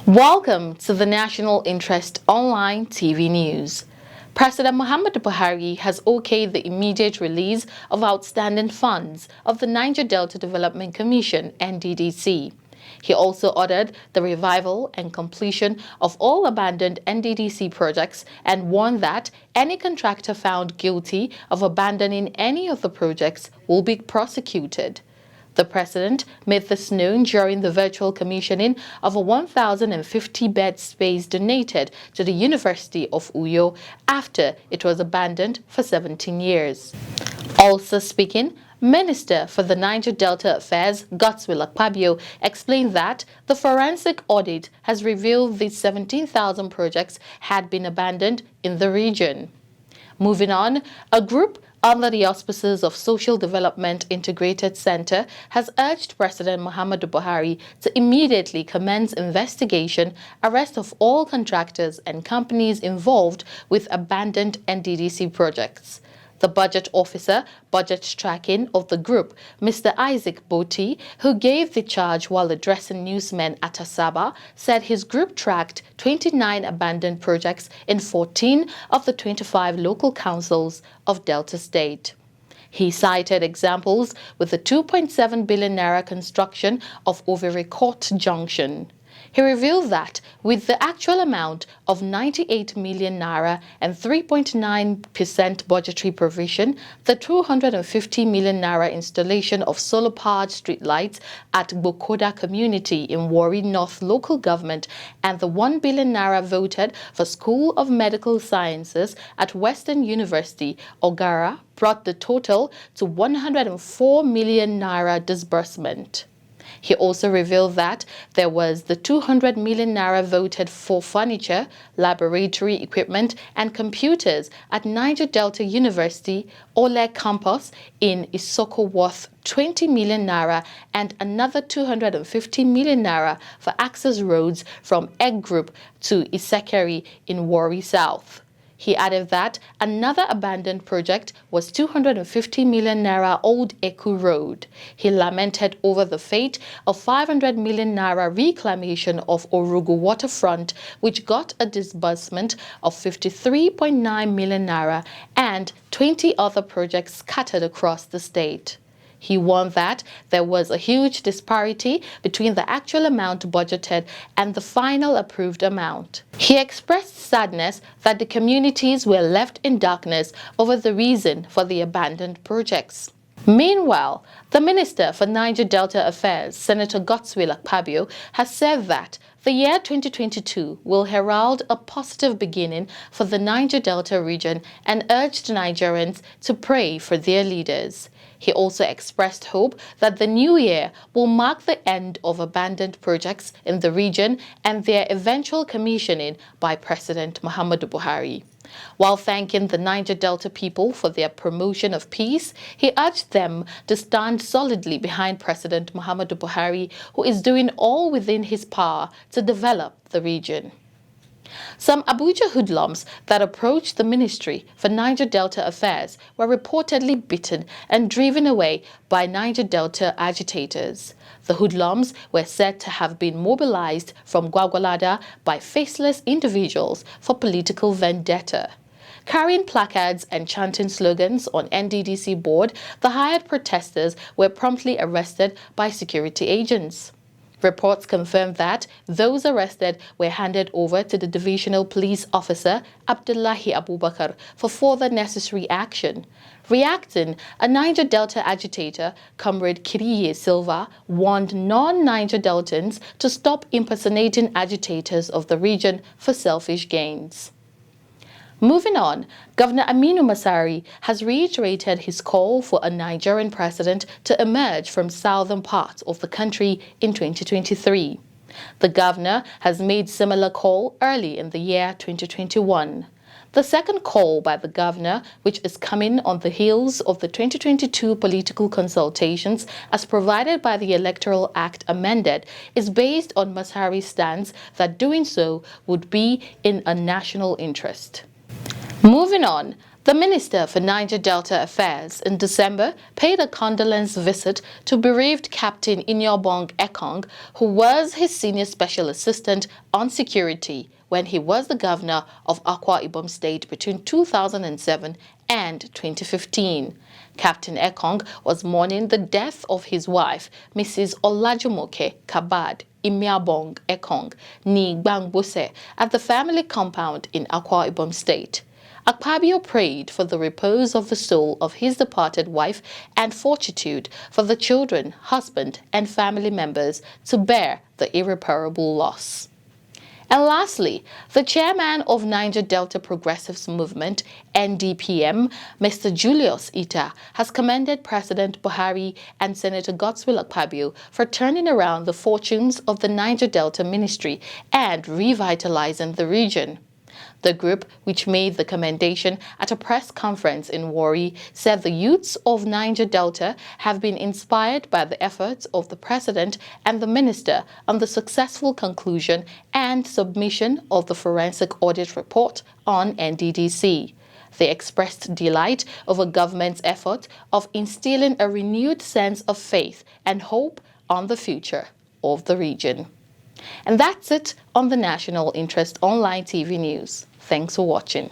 Welcome to the National Interest Online TV News. President Muhammadu Buhari has okayed the immediate release of outstanding funds of the Niger Delta Development Commission (NDDC). He also ordered the revival and completion of all abandoned NDDC projects and warned that any contractor found guilty of abandoning any of the projects will be prosecuted. The president made this known during the virtual commissioning of a 1,050-bed space donated to the University of Uyo after it was abandoned for 17 years. Also speaking, Minister for the Niger Delta Affairs, Godswill Akpabio, explained that the forensic audit has revealed these 17,000 projects had been abandoned in the region. Moving on, a group under the auspices of Social Development Integrated Center has urged President Muhammadu Buhari to immediately commence investigation, arrest of all contractors and companies involved with abandoned NDDC projects. The budget officer, budget tracking of the group, Mr. Isaac Boti, who gave the charge while addressing newsmen at Asaba, said his group tracked 29 abandoned projects in 14 of the 25 local councils of Delta State. He cited examples with the 2.7 billion naira construction of Owerri Court Junction. He revealed that with the actual amount of 98 million naira and 3.9% budgetary provision, the 250 million naira installation of solar-powered streetlights at Bokoda community in Warri North local government and the 1 billion naira voted for School of Medical Sciences at Western University, Ogara, brought the total to 104 million naira disbursement. He also revealed that there was the 200 million naira voted for furniture, laboratory equipment, and computers at Niger Delta University, Ole Campus in Isoko worth 20 million naira and another 250 million naira for access roads from Egg Group to Isekeri in Warri South. He added that another abandoned project was 250 million naira Old Eku Road. He lamented over the fate of 500 million naira reclamation of Orugu waterfront, which got a disbursement of 53.9 million naira, and 20 other projects scattered across the state. He warned that there was a huge disparity between the actual amount budgeted and the final approved amount. He expressed sadness that the communities were left in darkness over the reason for the abandoned projects. Meanwhile, the Minister for Niger Delta Affairs, Senator Godswill Akpabio, has said that the year 2022 will herald a positive beginning for the Niger Delta region and urged Nigerians to pray for their leaders. He also expressed hope that the new year will mark the end of abandoned projects in the region and their eventual commissioning by President Muhammadu Buhari. While thanking the Niger Delta people for their promotion of peace, he urged them to stand solidly behind President Muhammadu Buhari, who is doing all within his power to develop the region. Some Abuja hoodlums that approached the Ministry for Niger Delta Affairs were reportedly beaten and driven away by Niger Delta agitators. The hoodlums were said to have been mobilized from Gwagwalada by faceless individuals for political vendetta. Carrying placards and chanting slogans on NDDC board, the hired protesters were promptly arrested by security agents. Reports confirmed that those arrested were handed over to the divisional police officer Abdullahi Abubakar for further necessary action. Reacting, a Niger Delta agitator, Comrade Kiriye Silva, warned non-Niger Deltans to stop impersonating agitators of the region for selfish gains. Moving on, Governor Aminu Masari has reiterated his call for a Nigerian president to emerge from southern parts of the country in 2023. The governor has made similar call early in the year 2021. The second call by the governor, which is coming on the heels of the 2022 political consultations as provided by the Electoral Act amended, is based on Masari's stance that doing so would be in a national interest. Moving on, The Minister for Niger Delta Affairs in December paid a condolence visit to bereaved Captain Inyobong Ekong, who was his senior special assistant on security when he was the governor of Akwa Ibom State between 2007 and 2015. Captain Ekong was mourning the death of his wife, Mrs. Olajumoke Kabad Imiabong Ekong, Ni Gbangbose, at the family compound in Akwa Ibom State. Akpabio prayed for the repose of the soul of his departed wife and fortitude for the children, husband, and family members to bear the irreparable loss. And lastly, the chairman of Niger Delta Progressives Movement, NDPM, Mr. Julius Ita, has commended President Buhari and Senator Godswill Akpabio for turning around the fortunes of the Niger Delta Ministry and revitalizing the region. The group, which made the commendation at a press conference in Warri, said the youths of Niger Delta have been inspired by the efforts of the President and the Minister on the successful conclusion and submission of the forensic audit report on NDDC. They expressed delight over government's effort of instilling a renewed sense of faith and hope on the future of the region. And that's it on the National Interest Online TV News. Thanks for watching.